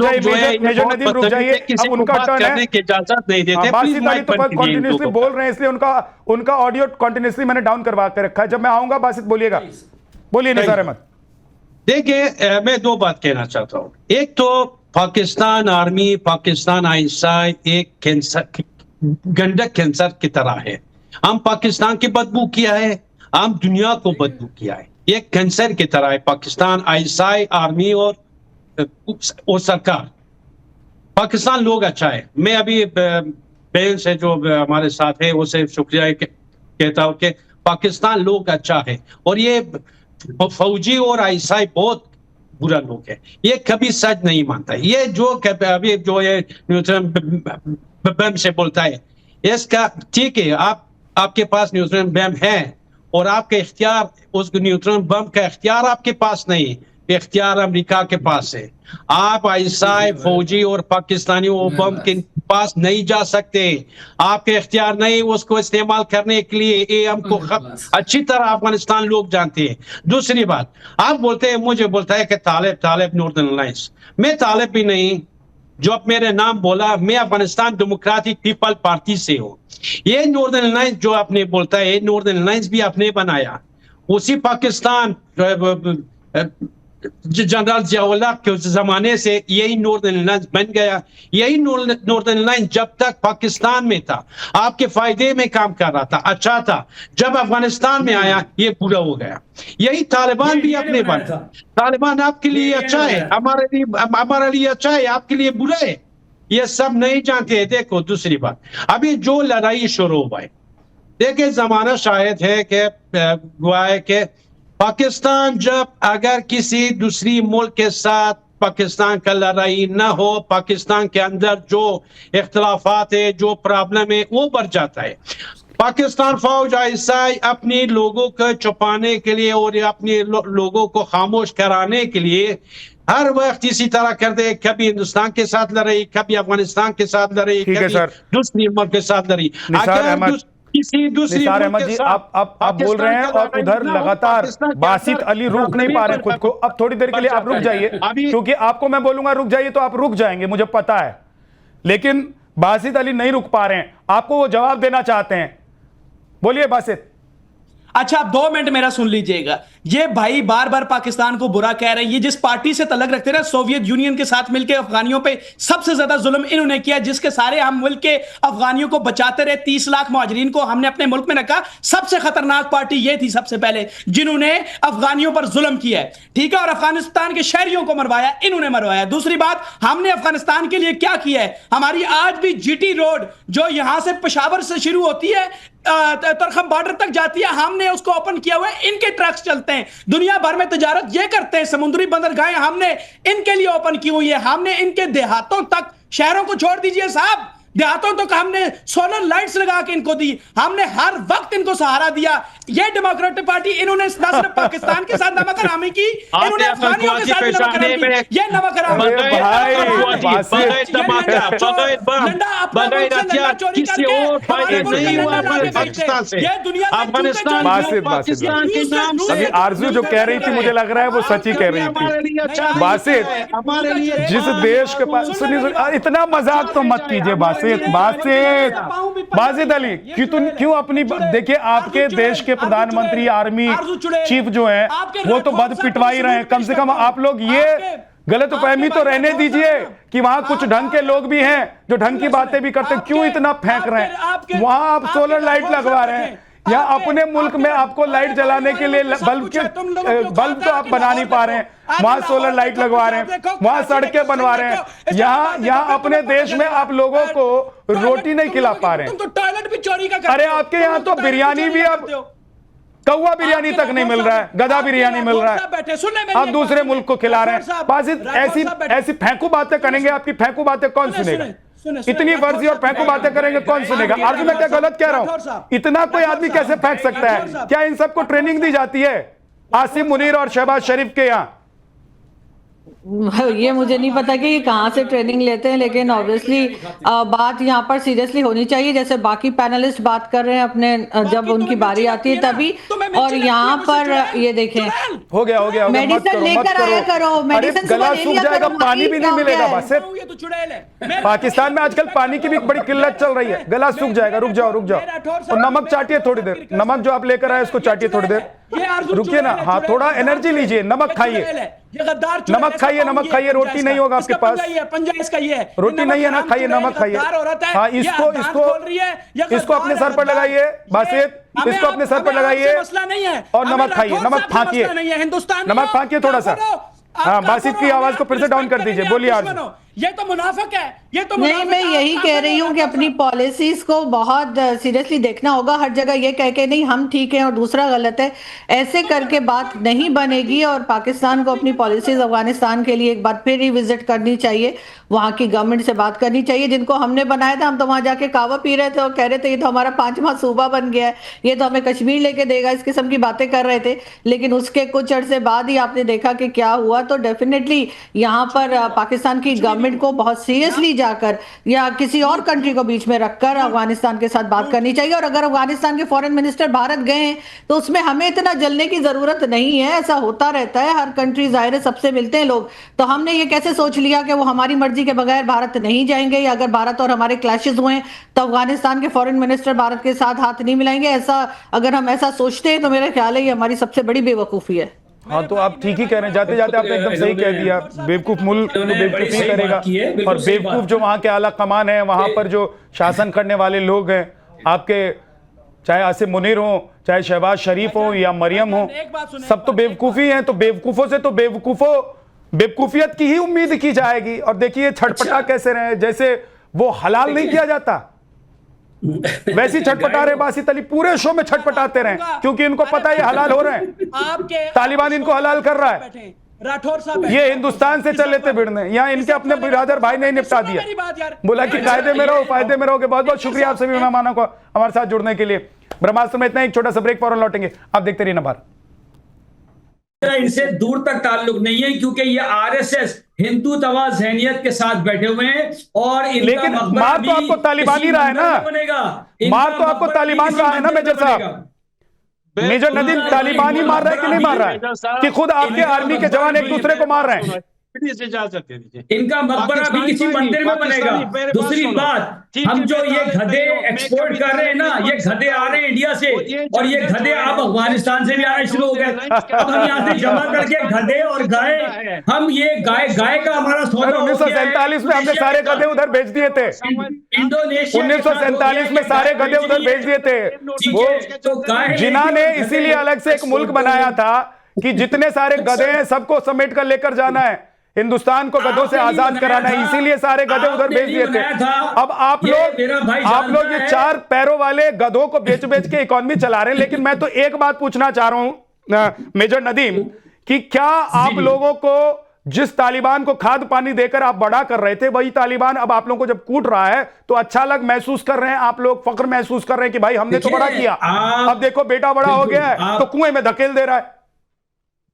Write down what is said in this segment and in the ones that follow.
लोग जो है मेजर नदीम रुक जाइए, किसी अब को उनका बात टर्न करने है। की इजाजत नहीं देते। बासित अली तो कंटिन्यूसली बोल रहे हैं, इसलिए उनका ऑडियो कंटिन्यूसली मैंने डाउन करवा के रखा है। जब मैं आऊंगा बासित बोलिएगा। बोलिए निसार अहमद। देखिए, मैं दो बात कहना चाहता हूँ। एक तो पाकिस्तान आर्मी, पाकिस्तान आईएसआई एक कैंसर, गंडक कैंसर की तरह है। हम पाकिस्तान की बदबू किया है, हम दुनिया को बदबू किया है। ये कैंसर की तरह है पाकिस्तान आईएसआई, आर्मी और सरकार। पाकिस्तान लोग अच्छा है। मैं अभी बहन से जो हमारे साथ है उसे शुक्रिया कहता हूँ कि पाकिस्तान लोग अच्छा है, और ये फौजी और आईएसआई बहुत बुरा लोग है। ये कभी सच नहीं मानता। ये जो अभी जो ये बम से बोलता है, इसका ठीक है, आपके पास न्यूट्रन बम है और आपके इख्तियार, उस न्यूट्रन बम का इख्तियार आपके पास नहीं, इख्तियार अमेरिका के पास है। आप आईएसआई, फौजी और पाकिस्तानी वो बम के पास नहीं जा सकते। आपके इख्तियार नहीं उसको इस्तेमाल करने के लिए। ये हमको अच्छी तरह अफगानिस्तान लोग जानते हैं। दूसरी बात, आप बोलते हैं, मुझे बोलता है कि तालिब नॉर्दर्न अलायंस। मैं तालिब भी नहीं। जो अब मेरे नाम बोला, मैं अफगानिस्तान डेमोक्रेटिक पीपल पार्टी से हूँ। ये नॉर्दर्न अलायंस जो आपने बोलता है, नॉर्दर्न अलायंस भी आपने बनाया। उसी पाकिस्तान जनरल जियाउल्लाह के जमाने से यही नॉर्दर्न अलायंस बन गया। यही नॉर्दर्न अलायंस जब तक पाकिस्तान में था आपके फायदे में काम कर रहा था, अच्छा था। जब अफगानिस्तान में आया ये बुरा हो गया। यही तालिबान भी अपने बना। तालिबान आपके लिए अच्छा है, हमारे लिए अच्छा है, आपके लिए बुरा है। ये सब नहीं जानते। देखो दूसरी बात, अभी जो लड़ाई शुरू हुआ है, देखिए जमाना शायद है कि हुआ है कि पाकिस्तान जब अगर किसी दूसरी मुल्क के साथ पाकिस्तान का लड़ाई ना हो, पाकिस्तान के अंदर जो इख्तलाफात है, जो प्रॉब्लम है, वो बढ़ जाता है। पाकिस्तान फौज आईएसआई अपने लोगों को छुपाने के लिए और अपने लोगों को खामोश कराने के लिए हर वक्त इसी तरह करते। कभी हिंदुस्तान के साथ लड़ाई, कभी अफगानिस्तान के साथ लड़ाई, कभी दूसरी मुल्क के साथ लड़ाई। अगर किसी दूसरी निसार अहमद जी, आप बोल रहे हैं और उधर लगातार बासित अली रोक नहीं पा रहे खुद को। अब थोड़ी देर के लिए आप रुक जाइए, क्योंकि आपको मैं बोलूंगा रुक जाइए तो आप रुक जाएंगे, मुझे पता है। लेकिन बासित अली नहीं रुक पा रहे हैं, आपको वो जवाब देना चाहते हैं। बोलिए बासित। अच्छा, आप 2 मिनट मेरा सुन लीजिएगा। ये भाई बार बार पाकिस्तान को बुरा कह रहे हैं। ये जिस पार्टी से तलक रखते हैं, सोवियत यूनियन के साथ मिलकर अफगानियों पे सबसे ज्यादा जुल्म इन्होंने किया, जिसके सारे हम मुल्क के अफगानियों को बचाते रहे। 30 लाख मुहाजिरीन को हमने अपने मुल्क में रखा। सबसे खतरनाक पार्टी ये थी सबसे पहले जिन्होंने अफगानियों पर जुल्म किया है, ठीक है। और अफगानिस्तान के शहरियों को मरवाया, इन्होंने मरवाया। दूसरी बात, हमने अफगानिस्तान के लिए क्या किया है? हमारी आज भी जीटी रोड जो यहां से पेशावर से शुरू होती है, तरखम बॉर्डर तक जाती है, हमने उसको ओपन किया हुआ है। इनके ट्रक्स चलते हैं, दुनिया भर में तिजारत ये करते हैं। समुद्री बंदरगाहें हमने इनके लिए ओपन की हुई है। हमने इनके देहातों तक, शहरों को छोड़ दीजिए साहब, देहातों तक हमने सोलर लाइट्स लगा के इनको दी। हमने हर वक्त इनको सहारा दिया। ये डेमोक्रेटिक पार्टी, इन्होंने न सिर्फ पाकिस्तान के साथ नमक हरामी की, इन्होंने अफगानियों के साथ नमक हरामी की। ये नमक हरामी अभी आरजू जो कह रही थी, मुझे लग रहा है वो सच्ची कह रही थी। बासित, जिस देश के पास, सुनिए, इतना मजाक तो मत कीजिए बासित। बासित अली, क्यों अपनी, देखिए आपके देश के प्रधानमंत्री, आर्मी चीफ जो है वो तो बद पिटवा ही रहे हैं। कम से कम आप लोग ये गलतफहमी तो रहने दीजिए कि वहां कुछ ढंग के लोग भी हैं जो ढंग की बातें भी करते हैं। क्यों इतना फेंक रहे हैं? वहां आप सोलर लाइट लगवा रहे हैं, या अपने मुल्क में आपको लाइट जलाने के लिए बल्ब तो आप बना नहीं पा रहे हैं, वहां सोलर लाइट लगवा रहे हैं, वहां सड़कें बनवा रहे हैं। यहाँ अपने देश में आप लोगों को रोटी नहीं खिला पा रहे हैं। टॉयलेट भी चोरी का। अरे आपके यहाँ तो बिरयानी भी, अब कौवा बिरयानी तक नहीं मिल रहा है, गधा बिरयानी मिल रहा है, आप दूसरे मुल्क को खिला रहे हैं। बासित, ऐसी फेंकू बातें करेंगे, आपकी फेंकू बातें कौन सुनेगा? इतनी वर्जी और फेंकू बातें करेंगे कौन सुनेगा? आज मैं क्या गलत कह रहा हूं? इतना कोई आदमी कैसे फेंक सकता है? क्या इन सबको ट्रेनिंग दी जाती है आसिम मुनीर और शहबाज शरीफ के यहाँ? ये मुझे नहीं पता कि ये कहाँ से ट्रेनिंग लेते हैं, लेकिन ऑब्वियसली बात यहाँ पर सीरियसली होनी चाहिए, जैसे बाकी पैनलिस्ट बात कर रहे हैं अपने जब उनकी बारी आती है तभी। और यहाँ पर ये देखें, हो गया मेडिसिन लेकर आया करो, मेडिसिन गला सूख जाएगा, पानी भी नहीं मिलेगा। बस पाकिस्तान में आजकल पानी की भी बड़ी किल्लत चल रही है, गला सूख जाएगा। रुक जाओ और नमक चाटिए थोड़ी देर, नमक जो आप लेकर आए उसको चाटिए थोड़ी देर, रुकिए ना। हाँ, थोड़ा एनर्जी लीजिए, नमक खाइए, नमक खाइए, रोटी नहीं होगा आपके पास, रोटी नहीं है ना, खाइए, नमक खाइए। हाँ, इसको अपने सर पर लगाइए, बासित इसको अपने सर पर लगाइए और नमक खाइए, नमक फांकिए, नमक फांकिए थोड़ा सा। हाँ, बासित की आवाज को फिर से डाउन कर दीजिए, बोलिए आरजू। ये तो मुनाफिक है, ये तो नहीं, मैं यही कह रही हूँ कि अपनी पॉलिसीज को बहुत सीरियसली देखना होगा। हर जगह ये कह के नहीं हम ठीक हैं और दूसरा गलत है, ऐसे करके बात नहीं बनेगी। और पाकिस्तान को अपनी पॉलिसीज अफगानिस्तान के लिए एक बार फिर रिविजिट करनी चाहिए, वहाँ की गवर्नमेंट से बात करनी चाहिए जिनको हमने बनाया था। हम तो वहाँ जाके कावा पी रहे थे और कह रहे थे ये तो हमारा 5वां सूबा बन गया है, ये तो हमें कश्मीर लेके देगा, इस किस्म की बातें कर रहे थे। लेकिन उसके कुछ अरसे बाद ही आपने देखा कि क्या हुआ। तो डेफिनेटली यहाँ पर पाकिस्तान की गवर्नमेंट को बहुत सीरियसली जाकर या किसी और कंट्री को बीच में रखकर अफगानिस्तान के साथ बात करनी चाहिए। और अगर अफगानिस्तान के फॉरेन मिनिस्टर भारत गए हैं तो उसमें हमें इतना जलने की जरूरत नहीं है, ऐसा होता रहता है, हर कंट्री जाहिर है सबसे मिलते हैं लोग। तो हमने ये कैसे सोच लिया कि वो हमारी मर्जी के बगैर भारत नहीं जाएंगे, या अगर भारत और हमारे क्लैशेस हुए तो अफगानिस्तान के फॉरेन मिनिस्टर भारत के साथ हाथ नहीं मिलाएंगे। ऐसा अगर हम ऐसा सोचते हैं तो मेरा ख्याल है ये हमारी सबसे बड़ी बेवकूफी है। हाँ, तो आप ठीक ही कह रहे हैं, जाते जाते आपने एकदम सही कह दिया। बेवकूफ मुल्क तो बेवकूफी करेगा, और बेवकूफ जो वहां के आला कमान है, वहां पर जो शासन करने वाले लोग हैं आपके, चाहे आसिम मुनीर हो, चाहे शहबाज शरीफ हो या मरियम हो, सब तो बेवकूफी हैं। तो बेवकूफों से तो बेवकूफियत की ही उम्मीद की जाएगी। और देखिए छटपटा कैसे रहे, जैसे वो हलाल नहीं किया जाता वैसी छटपटा रहे बासित अली, पूरे शो में छटपटाते रहे, क्योंकि इनको पता है ये हलाल हो रहे हैं, तालिबान इनको हलाल कर रहा है। राठौर साहब ये हिंदुस्तान से चले थे भिड़ने, यहाँ इनके अपने बिरादर भाई ने निपटा दिया, बोला कि कायदे में रहो, फायदे में रहोगे। बहुत बहुत शुक्रिया आप सभी मेहमानों को हमारे साथ जुड़ने के लिए। ब्रह्मास्त्र में इतना, एक छोटा सा ब्रेक, फौरन लौटेंगे, आप देखते रहिए नभारत। इनसे दूर तक ताल्लुक नहीं है, क्योंकि ये आरएसएस हिंदुत्व जहनियत के साथ बैठे हुए हैं। और लेकिन मार तो आपको तालिबान ही रहा है ना, मार तो आपको तालिबान रहा है ना मेजर साहब। मेजर नदीम, तालिबान ही मार रहा है कि नहीं मार रहा है, कि खुद आपके आर्मी के जवान एक दूसरे को मार रहे हैं? इजाजत दे दीजिए, इनका मकबरा भी किसी मंदिर में बनेगा। दूसरी बात, हम जो ये गधे एक्सपोर्ट कर रहे हैं ना, ये गधे आ रहे हैं इंडिया से, और ये गधे अब अफगानिस्तान से भी आना शुरू हो गए। अब हम यहाँ से जमा करके गधे और गाय, हम ये गाय का हमारा सौदा 1947 में हमने सारे गधे उधर भेज दिए थे, इंडोनेशिया 1947 में सारे गधे उधर भेज दिए थे। वो जिन्ना ने इसीलिए अलग से एक मुल्क बनाया था कि जितने सारे गधे हैं सबको समेट कर लेकर जाना है, हिंदुस्तान को गधों से आजाद कराना है, इसीलिए सारे गधे उधर भेज दिए थे। अब आप लोग ये 4 पैरों वाले गधों को बेच के इकोनॉमी चला रहे हैं। लेकिन मैं तो एक बात पूछना चाह रहा हूं मेजर नदीम, कि क्या आप लोगों को जिस तालिबान को खाद पानी देकर आप बड़ा कर रहे थे, वही तालिबान अब आप लोगों को जब कूट रहा है तो अच्छा लग महसूस कर रहे हैं, आप लोग फख्र महसूस कर रहे हैं कि भाई हमने तो बड़ा किया, अब देखो बेटा बड़ा हो गया है तो कुएं में धकेल दे रहा है।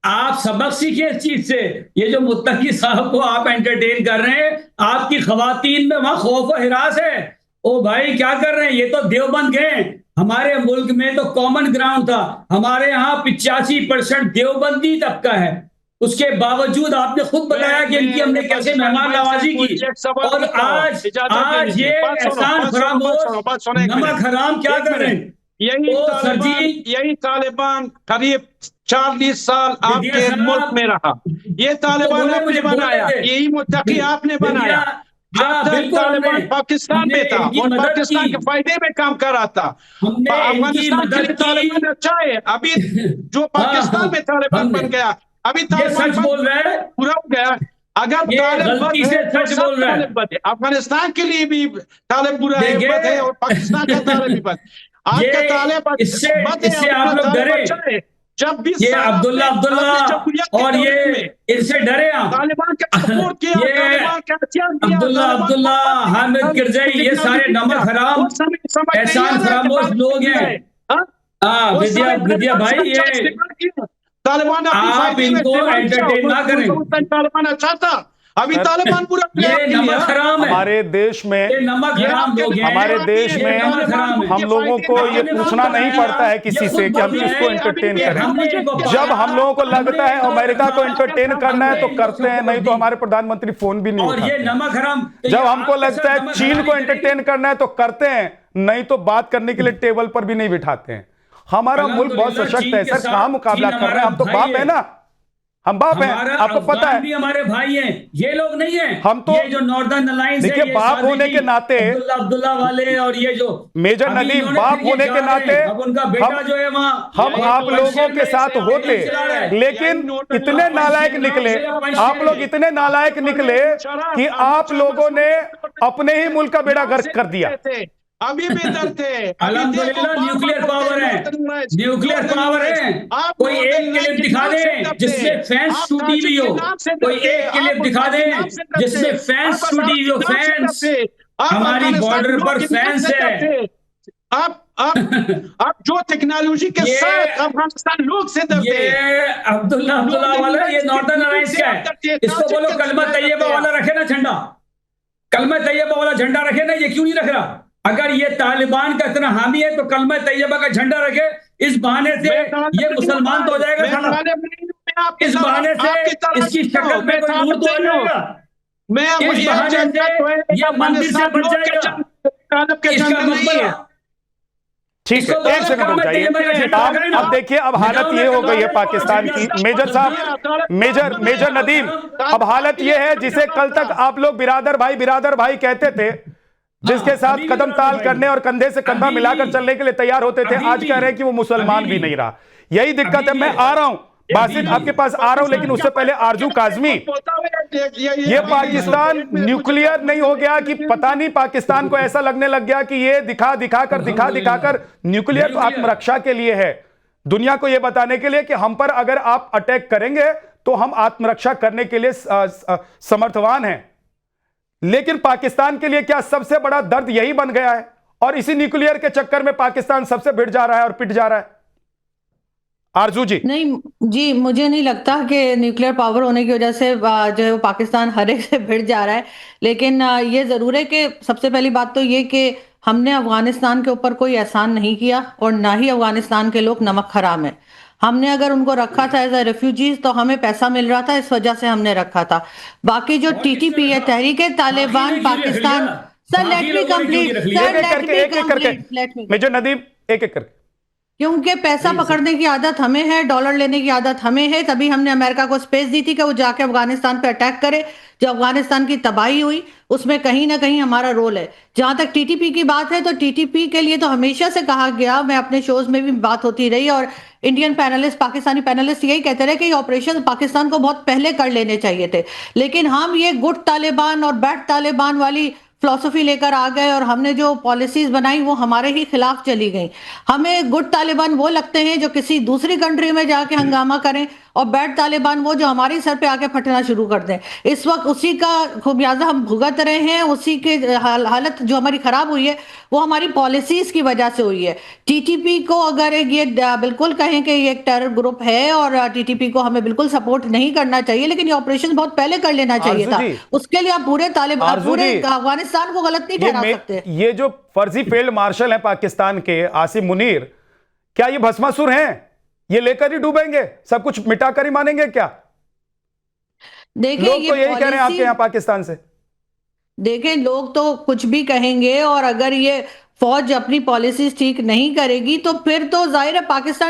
आप सबक सीखिए इस चीज से। ये जो मुत्तकी साहब को आप एंटरटेन कर रहे हैं, आपकी खवातीन में वहां खौफ और हिरास है। ओ भाई क्या कर रहे हैं, ये तो देवबंद गए। हमारे मुल्क में तो कॉमन ग्राउंड था, हमारे यहाँ 85% देवबंदी तबका है। उसके बावजूद आपने खुद बताया कि इनकी हमने कैसे मेहमान नवाजी की, और आज ये एहसान फरामोश नमक हराम क्या कर रहे हैं। यही तालिबान करीब 40 साल आपके मुल्क में रहा, ये तालिबान आपने बनाया, यही मुत्तकी आपने बनाया। तालिबान पाकिस्तान में था और पाकिस्तान के फायदे में काम कर रहा था। अफगानिस्तान के लिए तालिबान अच्छा है, अभी जो पाकिस्तान में तालिबान बन गया, अभी तालिबान बोल रहा है पूरा हो गया। अगर तालिब अफगानिस्तान के लिए भी तालिब बुरा है और पाकिस्तान का तालिब भी बद। आपका तालिब इससे आप लोग डरे, जब भी ये अब्दुल्ला और ये इनसे डरे आप, तालिबान का सपोर्ट किया, अब्दुल्ला हामिद किरजई, ये सारे नमक हराम एहसान फरामोश लोग हैं। विद्या भाई, ये तालिबान अपनी आप फायदे में इनको entertain ना करें। तालिबान अच्छा था, अभी तालिबान पूरा ये नमक हराम है, हमारे देश में ये नमक हराम लोग हैं। हमारे देश ये में नमक हराम है। हम लोगों को ये आपने पूछना खुद नहीं बताया, पड़ता है किसी ये से खुद कि हम बोल रहे किसको हैं, एंटरटेन हमने करें। इनको जब हम लोगों को लगता है हमने अमेरिका को इनको एंटरटेन करना है तो करते हैं, नहीं तो हमारे प्रधानमंत्री फोन भी नहीं और ये उठाते। नमक हराम, तो जब ये हमको आपके लगता साथ है नमक चीन हरामी को करेंगे। एंटरटेन करना है तो करते हैं, नहीं तो बात करने के लिए टेबल पर भी नहीं बिठाते हैं। हमारा मुल्क बहुत अल्हम्दुलिल्लाह सशक्त है चीन के सर, कहां साथ मुकाबला चीन कर रहे हैं? हम तो हमारा बाप भाई है ना, हम बाप हैं, हमारा आपको पता अफगान है। भी हमारे भाई हैं, ये लोग नहीं हैं। हम तो ये जो नॉर्दर्न अलायंस है, देखिए, ये बाप सादिकी, होने के नाते अब्दुल्ला वाले और ये जो मेजर अभी नदीम इन्होंने बाप फिर ये होने जा के रहे हैं, नाते अब उनका बेटा जो है वहाँ हम ये आप तो लोगों पंचशील के में साथ से होते, ये चला रहा है। लेकिन इतने नालायक निकले, पंचशील आप लोग इतने नालायक निकले कि आप लोगों ने अपने ही मुल्क का बेड़ा गर्क कर दिया। अभी भी इधर थे। अल्हम्दुलिल्लाह न्यूक्लियर पावर है, न्यूक्लियर पावर है। कोई एक क्लिप दिखा दें जिसमें फैंस शूटी हुई हो, कोई एक क्लिप दिखा दें जिसमें फैंस शूटी हुई हो, फैंस हमारी बॉर्डर पर फैंस है। आप जो टेक्नोलॉजी के ये- साथ अफगानिस्तान लोग से डरते ये हैं। अब्दुल्ला वाला ये नॉर्दर्न अलायंस का है, इसको बोलो कलमा तैयबा वाला रखे ना झंडा, कलमा तैयबा वाला झंडा रखे ना, ये क्यों नहीं रख रहा? अगर ये तालिबान का इतना हामी है तो कलमा तैयबा का झंडा रखे, इस बहाने से ये मुसलमान तो हो जाएगा साला, इस बहाने से इसकी शक्ल में कोई नूर तो आ जाएगा, इस बहाने से ये मंदिर से बच जाएगा, इसका मकबरा। ठीक है, एक सेकंड रुक जाइए। अब देखिए, अब हालत ये हो गई है पाकिस्तान की, मेजर साहब, मेजर नदीम, अब हालत ये है जिसे कल तक आप लोग बिरादर भाई कहते थे, जिसके साथ कदम ताल करने और कंधे से कंधा मिलाकर चलने के लिए तैयार होते थे, आज कह रहे हैं कि वो मुसलमान भी नहीं रहा। यही दिक्कत है। मैं आ रहा हूं बासित, आपके पास आ रहा हूं, लेकिन उससे पहले आरजू काजमी, ये पाकिस्तान न्यूक्लियर नहीं हो गया कि पता नहीं पाकिस्तान को ऐसा लगने लग गया कि ये दिखा दिखाकर न्यूक्लियर तो आत्मरक्षा के लिए है, दुनिया को यह बताने के लिए कि हम पर अगर आप अटैक करेंगे तो हम आत्मरक्षा करने के लिए समर्थवान हैं। लेकिन पाकिस्तान के लिए क्या सबसे बड़ा दर्द यही बन गया है? और इसी न्यूक्लियर के चक्कर में पाकिस्तान सबसे भिड़ जा रहा है और पिट जा रहा है। आरजू जी। नहीं जी, मुझे नहीं लगता कि न्यूक्लियर पावर होने की वजह से जो है वो पाकिस्तान हर एक से भिड़ जा रहा है। लेकिन ये ज़रूर है कि सबसे पहली बात तो ये कि हमने अफगानिस्तान के ऊपर कोई एहसान नहीं किया और ना ही अफगानिस्तान के लोग नमक हराम है। हमने अगर उनको रखा था एज ए रेफ्यूजीज तो हमें पैसा मिल रहा था, इस वजह से हमने रखा था। बाकी जो टीटीपी है, Tehreek Taliban Pakistan, sir let me complete, major Nadeem, एक एक करके, क्योंकि पैसा पकड़ने की आदत हमें है, डॉलर लेने की आदत हमें है, तभी हमने अमेरिका को स्पेस दी थी कि वो जाके अफगानिस्तान पे अटैक करे। जो अफगानिस्तान की तबाही हुई उसमें कहीं ना कहीं हमारा रोल है। जहां तक टीटीपी की बात है तो टीटीपी के लिए तो हमेशा से कहा गया, मैं अपने शोज में भी बात होती रही और इंडियन पैनलिस्ट, पाकिस्तानी पैनलिस्ट यही कहते रहे कि ये ऑपरेशन पाकिस्तान को बहुत पहले कर लेने चाहिए थे। लेकिन हम ये गुड तालिबान और बैड तालिबान वाली फिलॉसफी लेकर आ गए और हमने जो पॉलिसीज बनाई वो हमारे ही खिलाफ चली गई। हमें गुड तालिबान वो लगते हैं जो किसी दूसरी कंट्री में जाके हंगामा करें और बैड तालिबान वो जो हमारे सर पे आके फटना शुरू कर दें। इस वक्त उसी का खुमियाजा हम भुगत रहे हैं। उसी के हालत जो हमारी खराब हुई है वो हमारी पॉलिसीज की वजह से हुई है। टीटीपी को अगर ये बिल्कुल कहें कि ये एक टेरर ग्रुप है और टीटीपी को हमें बिल्कुल सपोर्ट नहीं करना चाहिए, लेकिन ये ऑपरेशन बहुत पहले कर लेना चाहिए था। उसके लिए आप पूरे तालिबान, पूरे अफगानिस्तान को गलत नहीं ठहरा सकते। ये जो फर्जी फील्ड मार्शल है पाकिस्तान के आसिम मुनीर, क्या ये भस्मासुर हैं? ये लेकर ही डूबेंगे, सब कुछ मिटाकर ही मानेंगे क्या? देखिए, लोग तो यही कह रहे हैं आपके यहाँ पाकिस्तान से। देखें, लोग तो कुछ भी कहेंगे और अगर ये फौज अपनी पॉलिसीज ठीक नहीं करेगी तो फिर तो जाहिर है पाकिस्तान